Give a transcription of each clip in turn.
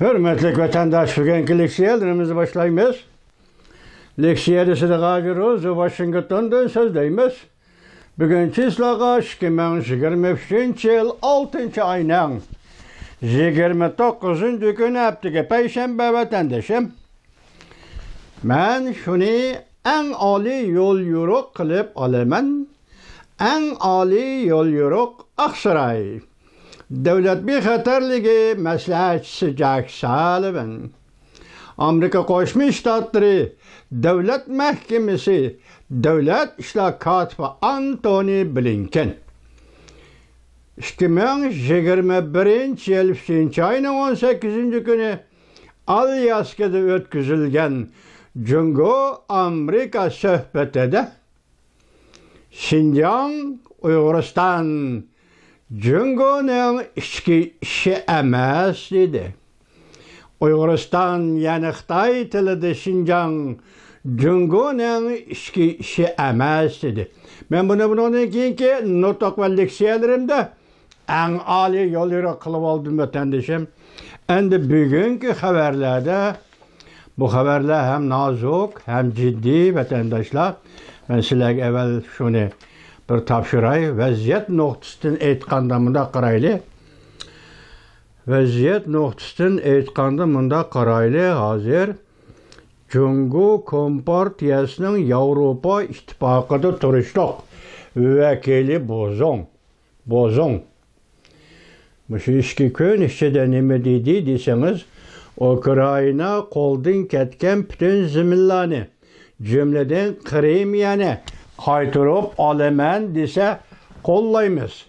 Hürmetlik vatandaş, bugünkü leksiyalarımızı başlayımız. Leksiyada Sıdık Roz, Washington'dan sözdeyimiz. Bugün çislağa 2023 yıl 6. ayının 29. günü haftaga Perşembe vatandaşım. Ben şunu en ali yol yürük kılıp alaman. En ali yol yürük Aksaray. Devlet bir xatarligi maslahatçısı Jack Sullivan. Amerika Koşmuş Ştatları Devlet Mahkemesi Devlet İşler Katibi Antony Blinken 2021 yıl 5. ayının 18. günü Alyaska'da ötküzülgen Cungo-Amerika söhbetede Şinjan, Uygurustan Cungo'nun içki işi emas dedi. Uygurustan yani Xitay tilida Şinjan Cungo'nun içki işi emas dedi. Ben bundan keyinki notok ve leksiyelerimde en ali yol yürü kılıp aldım vatandaşım. Endi bugünkü haberlerde bu haberler hem nazuk hem ciddi vatandaşlar. Ben sizlerge evvel şunu bir tapşıray, vaziyet noktasından aytqanda munda qaraylı. Vaziyet noktasından aytqanda munda qaraylı, hazır Cungo Kompartiyasının Avrupa İttifaqıda turuşluq vekili Bozon. Şu işki kön işçide nime dedi deseniz, Ukrayna qo'ldan ketgan bütün zimillarni, cümleden Krimiyani qaytarib olaman dese qo'llaymiz.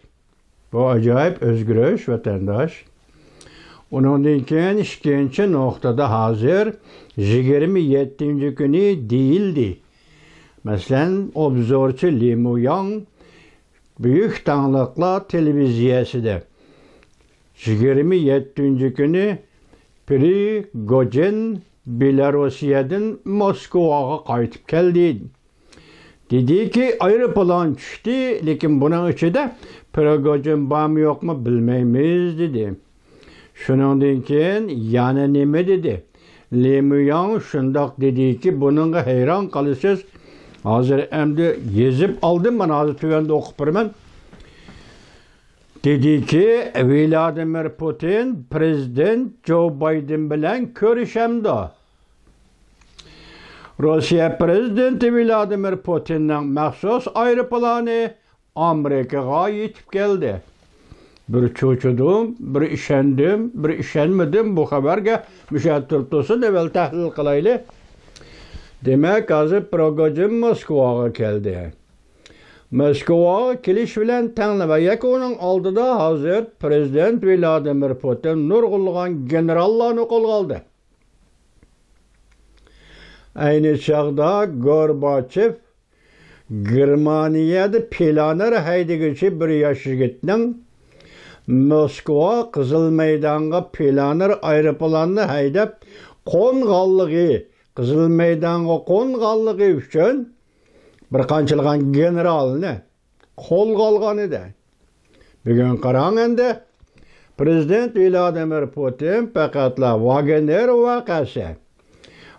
Bu acayip özgürüş vatandaş. Ondan keyin ikkinchi noktada hazır 27. günü değildi. Mesela obzorchi Li Muyang Büyük Tanlıklar televiziyasida 27. günü Prigojin Belarusyadan Moskvaga qaytib keldi. Dedi ki aeroplan düştü, lekin bunun içinde Prigojin var mı yok mu bilmeymiz dedi. Şundan keyin yana nime dedi. Li Muyang şundak dedi ki bununla hayran kalırsız. Hazır emdi yazıp aldım ben hazır tüvende okup birmen. Dedi ki Vladimir Putin Prezident Joe Biden bilen görüşemdi. Rusya Prezidenti Vladimir Putin'nin məxsus aeroplanı Amerika'ya yetip geldi. Bir çocuğum, bir işendim, bir işenmedim bu haberge müşahit olsun evvel tahlil kılaylı. Demek hazır Prigojin Moskvaga geldi. Moskvaga keliş bilen tanlama yakunun aldıda hazır Prezident Vladimir Putin nurgulgan generallarını kol aldı. Aynı çağda Gorbachev Germaniyada planer haydigichi bir yaş yigitning Moskva Kızıl Meydan'a planer aeroplanını haydab qo'nganligi, Kızıl Meydan'a qo'nganligi uchun bir qanchilgan generalni qo'lga olgan edi. Bugun qarang endi Prezident Vladimir Putin faqatla Wagner voqeasi.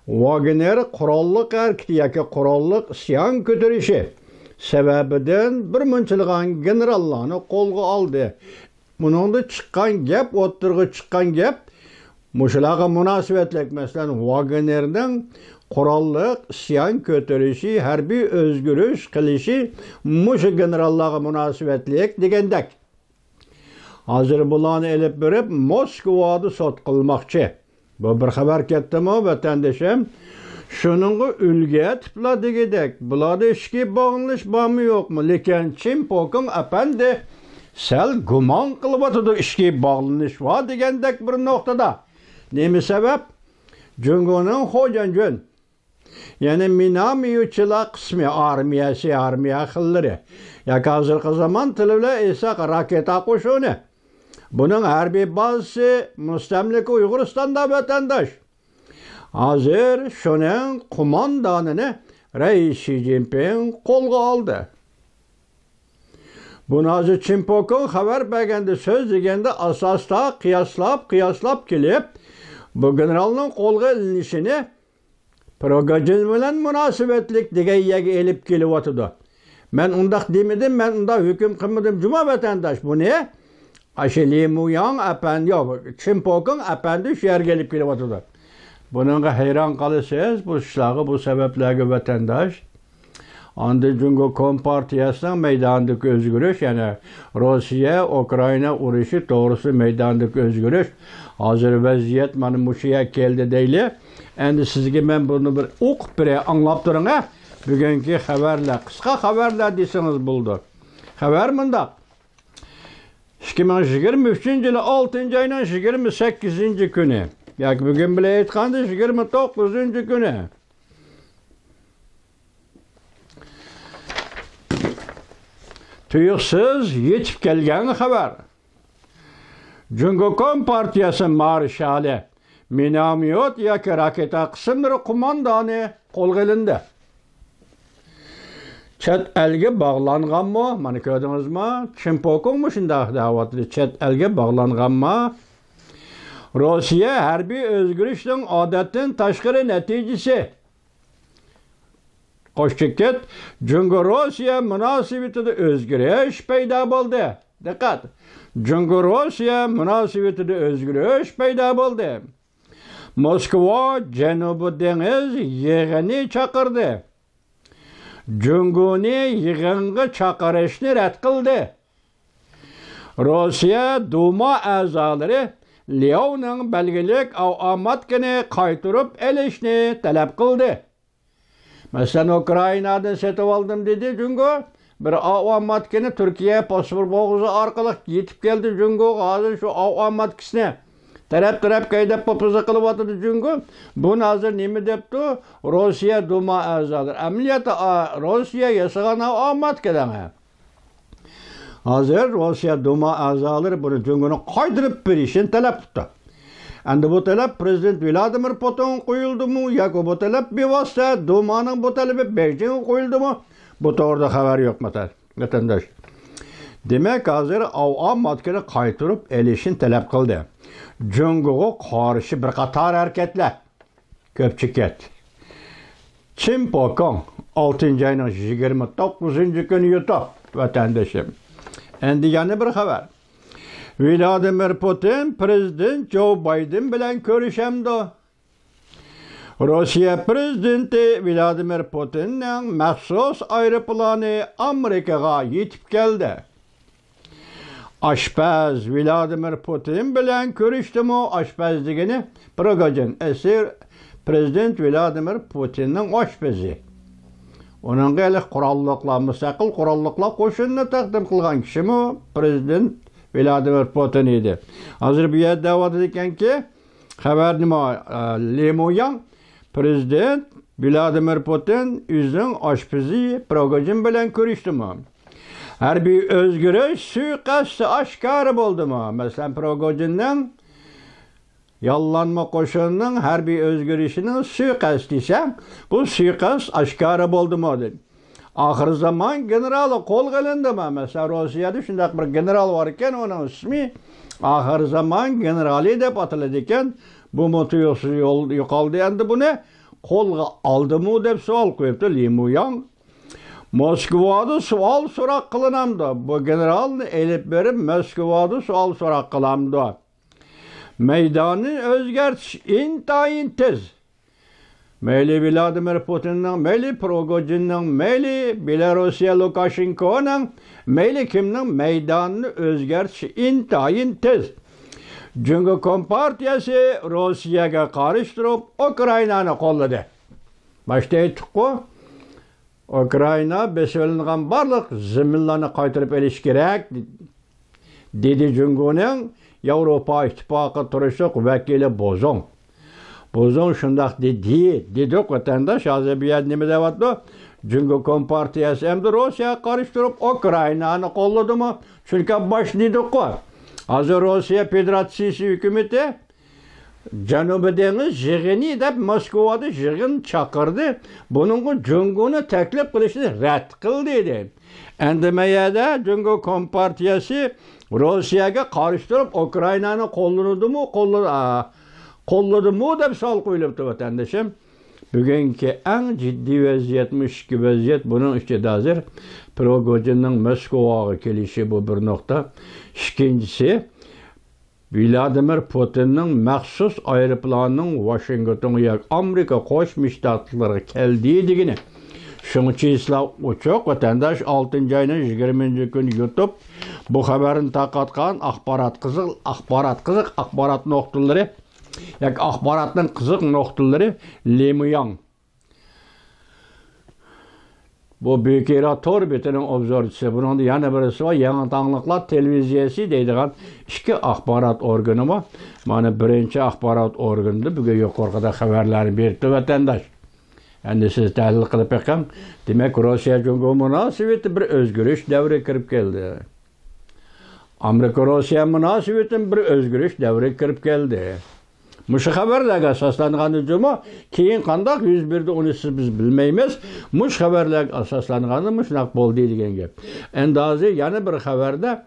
Wagner qurolliq harakati yoki qurolliq isyon ko'tarishi sababidan bir munchilgan generallarni qo'lga oldi. Buningda chiqqan gap, o'ttirg'i chiqqan gap mushularga munosabatlik masalan Wagnerning qurolliq isyon ko'tarishi, harbiy o'zgarish qilishi mushu generallarga munosabatlik degandek. Hozir bularni elib berib Moskvada sot qilmoqchi. Bu bir xabar ketdimi vatandaşım? Şununla ülge tipla degedek. Bularda işki bağlanış var mı yok mu? Lekin Chimpok'un efendi sel guman kılıp atıdı işki bağlanış var degendek bir noktada. Nemi sebep? Cungo'nun hocancın. Yani minamiyuçılar kısmı armiya xilleri. Ya hazırki zaman tilivle İsak raketa koşunu. Bunun harbiy bazası müstemlika Uyguristan'da vatandaş. Hazır şunun kumandanını Reis Xi Jinping qo'lga oldi. Buni hozir Chimpok'un xabar berganda so'z deganda asosda qiyoslab kelib, bu generalning qo'lga ilinishini Prigojin bilan munosabatlik degan yerga elib kelyotdi. Men undaq demadim, men unda hukm qilmadim juma vatandosh. Bu ne? Ashili Muyang apandi yo'q, Chimpokong apandi shu yerga elib kelyotdi. Buningga hayron qolasiz, bu ishlarga, bu sabablarga vatandosh. Anda Jungo Kompartiyasining maydondagi o'zgarish, ya'ni Rossiya Ukraina urushi to'g'risi maydondagi o'zgarish. Hozir vaziyat mana mushuga keldi deyli. Endi sizga men buni bir o'qib beray, anglab turing. Bugungi xabarlar, qisqa xabarlar desangiz bo'ldi. Xabar mundaq. 2023-yili 6-oyning 28-kuni, yoki bugun bilan aytganda 29-kuni. Tuyuqsiz yetib kelgan xabar. Jungo Kompartiyasi marshali minomyot yoki raketa qismlari qo'mondoni qo'lga olindi. Chet elga bog'langanmi? Mana ko'rdingizmi? Chimpokongmi shunday da'vatli chet elga bog'langanmi? Rossiya harbiy o'zgarishning odatdan tashqari natijasi. Qo'shchiket Jungo Rossiya munosabatida o'zgarish paydo bo'ldi. Diqqat. Jungo Rossiya munosabatida o'zgarish paydo bo'ldi. Moskva Janubiy dengiz yig'ini chaqirdi. Jungoni yig'inga chaqirishni rad qildi. Rossiya Duma a'zolari Leoning belgilik omadkini qaytarib olishni talab qildi. Masalan, Ukrainadan setib oldim dedi Jungo. Bir omadkini Turkiya pasport bo'g'uzi orqali yetib keldi Jungo. Hozir shu omadkisini taraf qaydab popiza qilyapti Jungo. Bu hozir nima debdi? Rossiya Duma a'zolari. Amaliyotda Rossiya yasagan omadkidan. Hozir Rossiya Duma a'zolari buni Jungoni qaytarib berishini talab qildi. Endi bu talab Prezident Vladimir Putin qo'yildimi yoki bu talab bevosita Dumaning bu talabi Beijing qo'yildimi? Bu to'g'rida xabar yo'q vatandosh. Demak, hozir omadkini qaytarib olishini talab qildi. Jungoga qarshi bir qator harakatlar ko'pchilik. Chimpokong 6-oyning 29-kuni yutib vatandoshim. Endi yana bir xabar. Vladimir Putin Prezident Joe Biden bilan ko'rishamdi. Rossiya prezidenti Vladimir Putinning maxsus aeroplani Amerikaga yetib keldi. Aşpaz Vladimir Putin bilan ko'rishdimi? Aşpaz degani Prigojin, Prezident Vladimir Putinning oshpazi. Uning hali qurolliqlar, mustaqil qurolliqlar qo'shinini taqdim qilgan kishimi Prezident Vladimir Putin edi. Hozir bu yerda da'vat ekanki, xabar nima? Lemuyang Prezident Vladimir Putin o'zining oshpazi Prigojin bilan ko'rishdimi? Harbiy o'zgarish suiqasdi oshkora bo'ldimi? Masalan, Prigojinning yollanma qo'shinining harbiy o'zgarishining suiqasd desam, bu suiqasd oshkora bo'ldimi dedi. Oxir zamon generali qo'lga olindimi? Masalan, Rossiyada shunday bir general bor ekan, uning ismi oxir zamon generali deb ataladi ekan. Bu mutuyuqsiz yo'qoldi. Endi buni qo'lga oldimi deb savol qo'yibdi Lemuyang. Moskvada savol so'roq qilinamdi. Bu generalni elib berib Moskvada savol so'roq qilamdi. Maydonni o'zgartish intayin tez. Mayli Vladimir Putinning, mayli Prigojinning, mayli Belorussiya Lukashenkoning, mayli kimning maydonni o'zgartish intayin tez. Jungo Kompartiyasi Rossiyaga qarshi turib Ukrainani qo'lladi. Boshda aytdik-ku, Ukraina besolingan barliq zaminlarni qaytarib olish kerak dedi Jungoning Yevropa İttifaqı turishliq vakili Bozon. Bozon shundaq dedi vatandosh. Hozir bu yerda nima deyapti? Jungo Kompartiyasi endi Rossiyaga qarshi turib Ukrainani qo'lladimi? Chunki bosh dedik-ku. Hozir Rossiya Federatsiyasi hukumati Janubiy dengiz yig'ini deb Moskvada yig'in chaqirdi. Buning Jungoni taklif qilishni rad qildi dedi. Endi mayada Jungo Kompartiyasi Rossiyaga qarshi turib Ukrainani qo'lladimi? Qolladı mı deb savol qo'yilibdi vatandaşım. Bugungi eng jiddiy vaziyatmiş ki vaziyat bunun ichida hozir Prigojinning Moskvaga kelishi bu bir nokta. İkincisi Vladimir Putinning maxsus aeroplanning Washingtonga yoki Amerika Qo'shma Shtatlariga keldi degini. Şunçı isla uçak vatandaş 6. ayının 20. gün YouTube bu haberin taqatqan axbarat noktaları yoki axbaratning qiziq noktaları Lemuyang. Bu Büyük İran Torbetining obzorchisi. Bunun yana birisi var. Yangi tangliklar televiziyasi deydigan ikki axborot organi bor. Mana birinchi axborot organida bugun yuqorida xabarlarni berdi vatandaş. Endi siz tahlil qilib ekan, demak Rossiya Jungo munosabati bir o'zgarish davriga kirib keldi. Amerika Rossiya munosabati bir o'zgarish davriga kirib keldi. Mush xabarlarga asoslangan hujum keyin qanday yuz berdi uni biz bilmaymiz. Mush xabarlarga asoslanganda shunaq bo'ldi degan gap. Endi hozir yana bir xabarda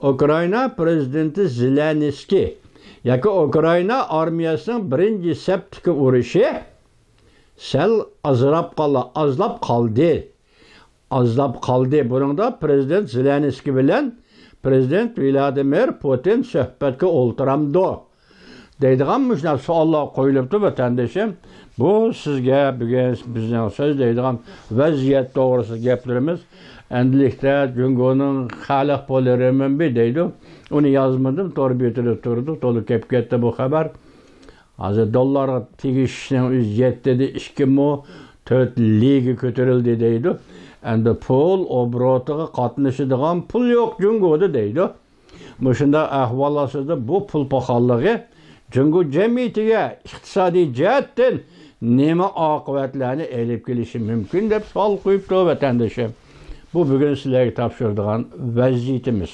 Ukraina prezidenti Zelenskiy yoki Ukraina armiyasining birinchi septiki urushi sel azlab qaldı. Buningda prezident Zelenskiy bilan prezident Vladimir Putin suhbatga o'ltiramdi. Deydigan shunday savollar qo'yilibdi vatandoshim. Bu sizga bugun bizning so'z deydigan vaziyat to'g'risida gaplarimiz. Endilikda Jungoning xalq polarimi deydi. Uni yozmadim, to'g'ri betida turdi, to'liq kelib ketdi bu xabar. Hozir dollarga tegishning 7.2 liga ko'tarildi deydi. Endi pul obrotiga qatnashadigan pul yo'q Jungoda deydi. Shunda ahvol ostida bu pul paxolligi Jungo jamiyatiga iqtisodiy jihatdan nima oqibatlarni elib kelishi mumkin deb savol qo'yibdi vatandoshim. Bu bugun sizlarga topshiradigan vaziyatimiz.